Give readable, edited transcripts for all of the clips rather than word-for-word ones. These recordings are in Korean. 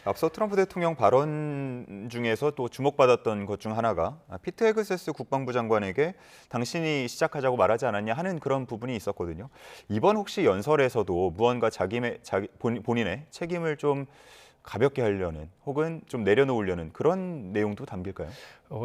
앞서 트럼프 대통령 발언 중에서 또 주목받았던 것 중 하나가 피트 헤그세스 국방부 장관에게 당신이 시작하자고 말하지 않았냐 하는 그런 부분이 있었거든요. 이번 혹시 연설에서도 무언가 본인의 책임을 좀 가볍게 하려는 혹은 좀 내려놓으려는 그런 내용도 담길까요?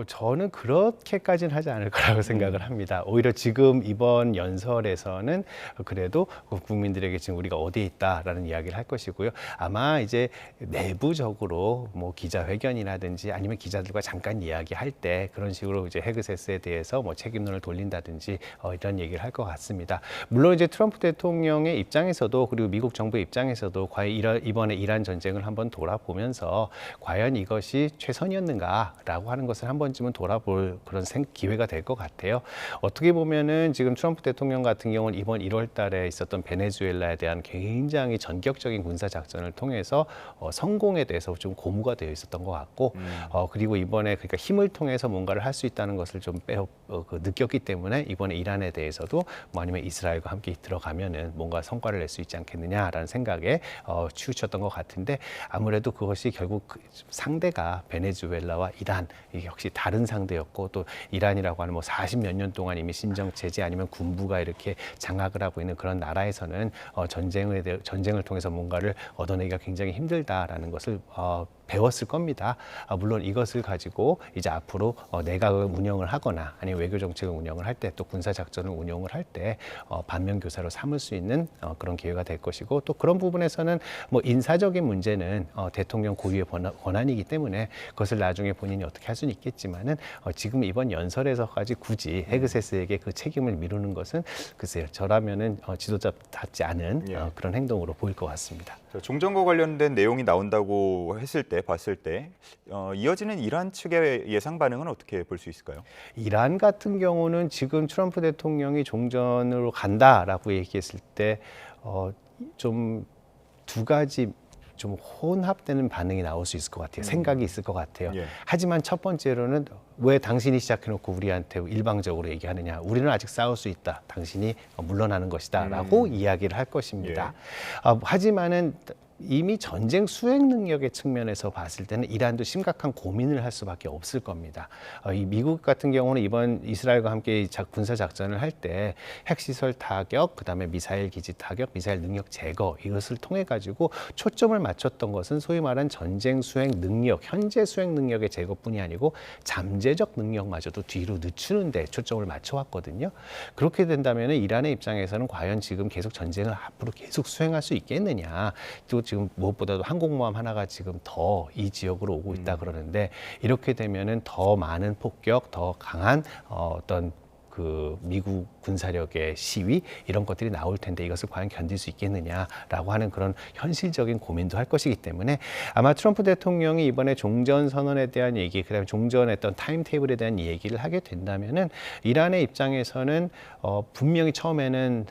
저는 그렇게까지는 하지 않을 거라고 생각을 합니다. 오히려 지금 이번 연설에서는 그래도 국민들에게 지금 우리가 어디에 있다라는 이야기를 할 것이고요. 아마 이제 내부적으로 뭐 기자회견이라든지 아니면 기자들과 잠깐 이야기할 때 그런 식으로 이제 헤그세스에 대해서 뭐 책임론을 돌린다든지 이런 얘기를 할 것 같습니다. 물론 이제 트럼프 대통령의 입장에서도 그리고 미국 정부의 입장에서도 과연 이번에 이란 전쟁을 한번 돌아보면서 과연 이것이 최선이었는가라고 하는 것을 한 번쯤은 돌아볼 그런 기회가 될 것 같아요. 어떻게 보면은 지금 트럼프 대통령 같은 경우는 이번 1월 달에 있었던 베네수엘라에 대한 굉장히 전격적인 군사 작전을 통해서 성공에 대해서 좀 고무가 되어 있었던 것 같고 그리고 이번에 그러니까 힘을 통해서 뭔가를 할 수 있다는 것을 좀 느꼈기 때문에 이번에 이란에 대해서도 뭐 아니면 이스라엘과 함께 들어가면은 뭔가 성과를 낼 수 있지 않겠느냐라는 생각에 치우쳤던 것 같은데 아무래도 그것이 결국 상대가 베네수엘라와 이란 이게 역시 다른 상대였고 또 이란이라고 하는 뭐 40몇 년 동안 이미 신정 체제 아니면 군부가 이렇게 장악을 하고 있는 그런 나라에서는 전쟁을 통해서 뭔가를 얻어내기가 굉장히 힘들다라는 것을 배웠을 겁니다. 물론 이것을 가지고 이제 앞으로 내각을 운영을 하거나 아니면 외교 정책을 운영을 할 때 또 군사 작전을 운영을 할 때 반면 교사로 삼을 수 있는 그런 기회가 될 것이고 또 그런 부분에서는 뭐 인사적인 문제는 대통령 고유의 권한이기 때문에 그것을 나중에 본인이 어떻게 할 수는 있겠지만은 지금 이번 연설에서까지 굳이 헤그세스에게 그 책임을 미루는 것은 글쎄요 저라면은 지도자답지 않은 그런 행동으로 보일 것 같습니다. 종전과 관련된 내용이 나온다고 봤을 때 이어지는 이란 측의 예상 반응은 어떻게 볼 수 있을까요? 이란 같은 경우는 지금 트럼프 대통령이 종전으로 간다라고 얘기했을 때 좀 두 가지 좀 혼합되는 반응이 나올 수 있을 것 같아요. 생각이 있을 것 같아요. 예. 하지만 첫 번째로는 왜 당신이 시작해놓고 우리한테 일방적으로 얘기하느냐. 우리는 아직 싸울 수 있다. 당신이 물러나는 것이다. 라고 이야기를 할 것입니다. 하지만은 이미 전쟁 수행 능력의 측면에서 봤을 때는 이란도 심각한 고민을 할 수밖에 없을 겁니다. 이 미국 같은 경우는 이번 이스라엘과 함께 군사 작전을 할 때 핵시설 타격, 그다음에 미사일 기지 타격, 미사일 능력 제거 이것을 통해 가지고 초점을 맞췄던 것은 소위 말한 전쟁 수행 능력, 현재 수행 능력의 제거뿐이 아니고 잠재적 능력마저도 뒤로 늦추는 데 초점을 맞춰왔거든요. 그렇게 된다면 이란의 입장에서는 과연 지금 계속 전쟁을 앞으로 계속 수행할 수 있겠느냐. 또 지금 무엇보다도 항공모함 하나가 지금 더 이 지역으로 오고 있다 그러는데 이렇게 되면은 더 많은 폭격, 더 강한 어떤 그 미국 군사력의 시위 이런 것들이 나올 텐데 이것을 과연 견딜 수 있겠느냐라고 하는 그런 현실적인 고민도 할 것이기 때문에 아마 트럼프 대통령이 이번에 종전 선언에 대한 얘기, 그다음에 종전의 어떤 타임 테이블에 대한 얘기를 하게 된다면은 이란의 입장에서는 분명히 처음에는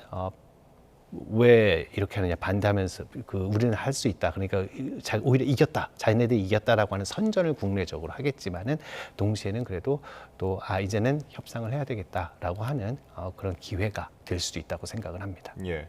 왜 이렇게 하느냐 반대하면서 우리는 할 수 있다. 그러니까 오히려 이겼다. 자기네들이 이겼다라고 하는 선전을 국내적으로 하겠지만은 동시에는 그래도 또 이제는 협상을 해야 되겠다라고 하는 그런 기회가 될 수도 있다고 생각을 합니다. 예.